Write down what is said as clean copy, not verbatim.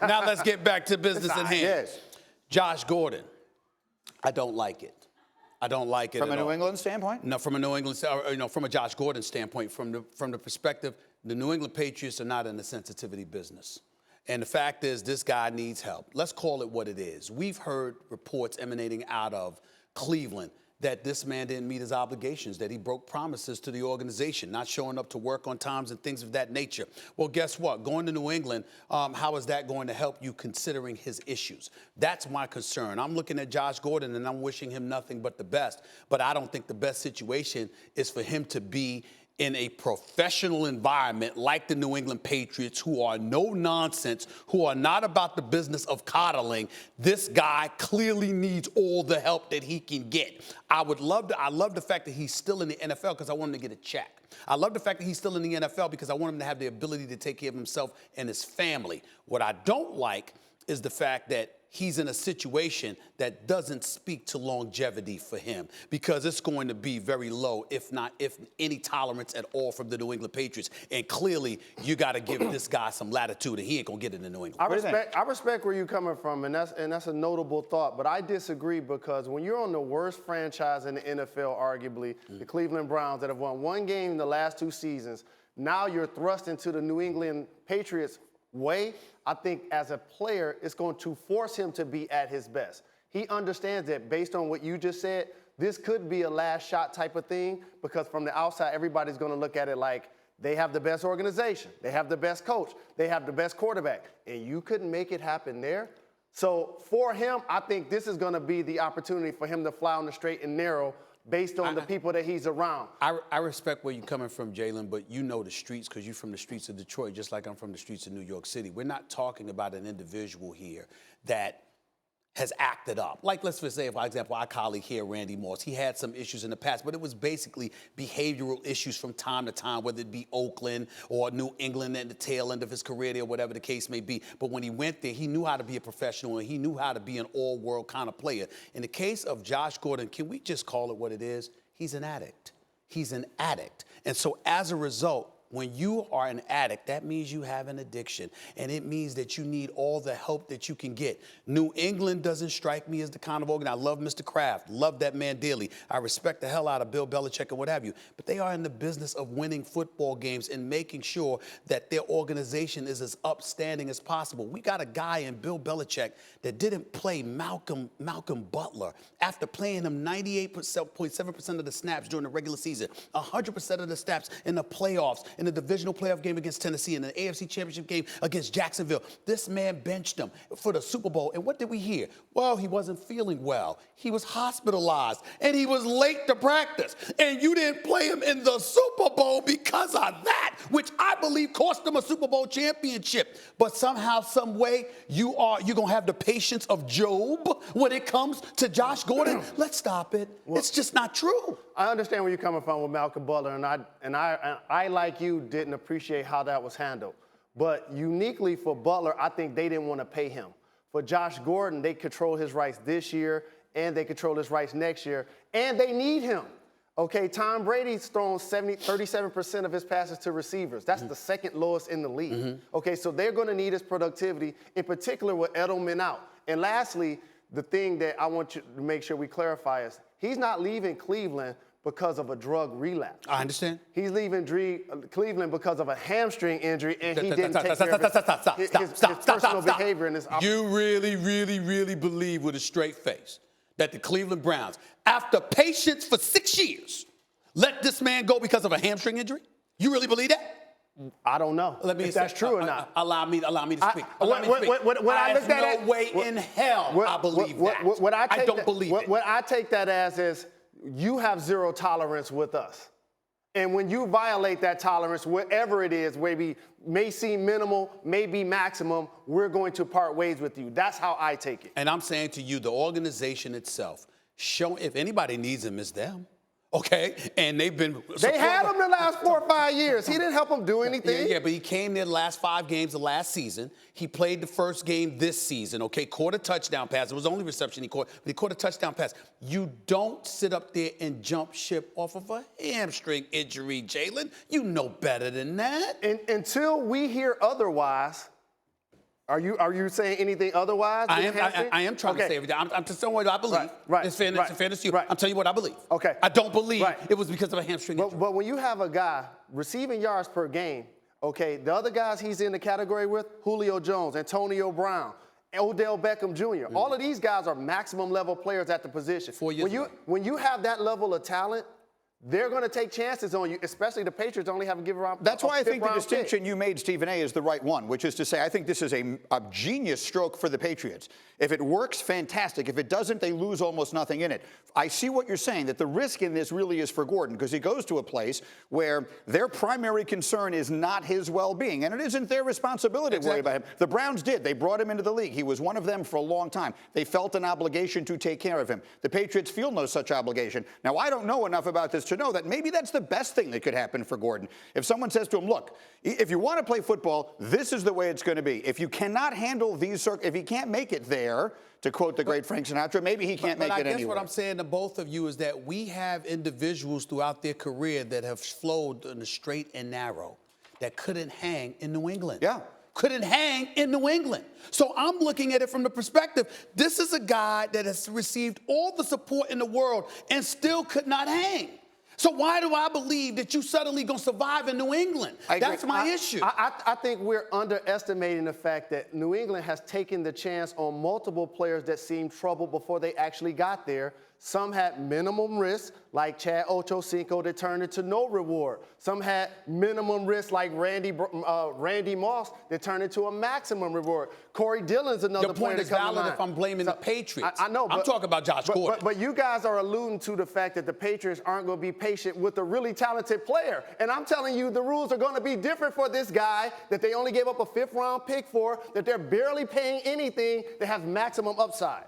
Now let's get back to business at hand. Yes. Josh Gordon, I don't like it. I don't like it From at a New all. England standpoint? No, from a New England, from a Josh Gordon standpoint, from the perspective, the New England Patriots are not in the sensitivity business. And the fact is, this guy needs help. Let's call it what it is. We've heard reports emanating out of Cleveland that this man didn't meet his obligations, that he broke promises to the organization, not showing up to work on times and things of that nature. Well, guess what? Going to New England, how is that going to help you considering his issues? That's my concern. I'm looking at Josh Gordon and I'm wishing him nothing but the best, but I don't think the best situation is for him to be in a professional environment like the New England Patriots, who are no nonsense, who are not about the business of coddling. This guy clearly needs all the help that he can get. I love the fact that he's still in the NFL because I want him to get a check. I love the fact that he's still in the NFL because I want him to have the ability to take care of himself and his family. What I don't like is the fact that he's in a situation that doesn't speak to longevity for him, because it's going to be very low, if any tolerance at all from the New England Patriots. And clearly, you got to give this guy some latitude, and he ain't going to get it in New England. I respect where you're coming from, and that's a notable thought. But I disagree, because when you're on the worst franchise in the NFL, arguably, the Cleveland Browns, that have won one game in the last 2 seasons, now you're thrust into the New England Patriots way. I think as a player, it's going to force him to be at his best. He understands that based on what you just said, this could be a last shot type of thing, because from the outside, everybody's going to look at it like they have the best organization, they have the best coach, they have the best quarterback, and you couldn't make it happen there. So for him, I think this is going to be the opportunity for him to fly on the straight and narrow based on the people that he's around. I respect where you're coming from, Jalen, but you know the streets because you're from the streets of Detroit, just like I'm from the streets of New York City. We're not talking about an individual here that has acted up. Like, let's just say, for example, our colleague here, Randy Moss, he had some issues in the past, but it was basically behavioral issues from time to time, whether it be Oakland or New England at the tail end of his career there, whatever the case may be. But when he went there, he knew how to be a professional, and he knew how to be an all-world kind of player. In the case of Josh Gordon, can we just call it what it is? He's an addict. He's an addict. And so as a result, when you are an addict, that means you have an addiction, and it means that you need all the help that you can get. New England doesn't strike me as the kind of organ. I love Mr. Kraft, love that man dearly. I respect the hell out of Bill Belichick and what have you, but they are in the business of winning football games and making sure that their organization is as upstanding as possible. We got a guy in Bill Belichick that didn't play Malcolm Butler after playing him 98.7% of the snaps during the regular season, 100% of the snaps in the playoffs, in the divisional playoff game against Tennessee, in the AFC Championship game against Jacksonville. This man benched him for the Super Bowl. And what did we hear? Well, he wasn't feeling well. He was hospitalized, and he was late to practice. And you didn't play him in the Super Bowl because of that, which I believe cost him a Super Bowl championship. But somehow, some way, you're going to have the patience of Job when it comes to Josh Gordon. Let's stop it. Well, it's just not true. I understand where you're coming from with Malcolm Butler, and I like you, didn't appreciate how that was handled. But uniquely for Butler, I think they didn't want to pay him. For Josh Gordon, they control his rights this year, and they control his rights next year, and they need him. Okay, Tom Brady's thrown 37% of his passes to receivers. That's the second lowest in the league. Okay, so they're going to need his productivity, in particular with Edelman out. And lastly, the thing that I want you to make sure we clarify is he's not leaving Cleveland because of a drug relapse. I understand. He's leaving Cleveland because of a hamstring injury, and he didn't take care of his personal behavior in this opportunity. You really, really, really believe with a straight face that the Cleveland Browns, after patience for 6 years, let this man go because of a hamstring injury? You really believe that? I don't know if that's true or not. Allow me to speak. There's no way in hell I believe that. I don't believe it. What I take that as is you have zero tolerance with us. And when you violate that tolerance, whatever it is, maybe may seem minimal, maybe maximum, we're going to part ways with you. That's how I take it. And I'm saying to you, the organization itself, if anybody needs him, it's them. Okay, and they've been. They had him the last 4 or 5 years. He didn't help them do anything. Yeah, but he came there the last 5 games of last season. He played the first game this season. Okay, caught a touchdown pass. It was the only reception he caught, but he caught a touchdown pass. You don't sit up there and jump ship off of a hamstring injury, Jalen. You know better than that. And until we hear otherwise, Are you saying anything otherwise? I am trying to say everything. I'm just saying what I believe. Right. It's fairness to you. Right. I'm telling you what I believe. Okay. I don't believe Right. it was because of a hamstring injury. But when you have a guy receiving yards per game, okay, the other guys he's in the category with, Julio Jones, Antonio Brown, Odell Beckham Jr. All of these guys are maximum level players at the position. 4 years ago. When you have that level of talent, they're going to take chances on you, especially the Patriots only haven't given around. That's why I think the pick. distinction you made, Stephen A., is the right one, which is to say I think this is a genius stroke for the Patriots. If it works, fantastic. If it doesn't, they lose almost nothing in it. I see what you're saying, that the risk in this really is for Gordon, because he goes to a place where their primary concern is not his well-being, and it isn't their responsibility to worry about him. The Browns did. They brought him into the league. He was one of them for a long time. They felt an obligation to take care of him. The Patriots feel no such obligation. Now, I don't know enough about this to know that maybe that's the best thing that could happen for Gordon. If someone says to him, look, if you want to play football, this is the way it's going to be. If you cannot handle these, if he can't make it there, to quote the great Frank Sinatra, maybe he can't make it anywhere. But I guess what I'm saying to both of you is that we have individuals throughout their career that have flowed in the straight and narrow that couldn't hang in New England. Yeah. Couldn't hang in New England. So I'm looking at it from the perspective, this is a guy that has received all the support in the world and still could not hang. So why do I believe that you suddenly going to survive in New England? That's my issue. I think we're underestimating the fact that New England has taken the chance on multiple players that seemed troubled before they actually got there. Some had minimum risk, like Chad Ochocinco, that turned into no reward. Some had minimum risk, like Randy Moss, that turned into a maximum reward. Corey Dillon's another Your player point that is comes to valid mind. if I'm blaming the Patriots. I know. I'm talking about Josh Gordon. But you guys are alluding to the fact that the Patriots aren't going to be patient with a really talented player. And I'm telling you, the rules are going to be different for this guy that they only gave up a 5th-round pick for, that they're barely paying anything, that has maximum upside.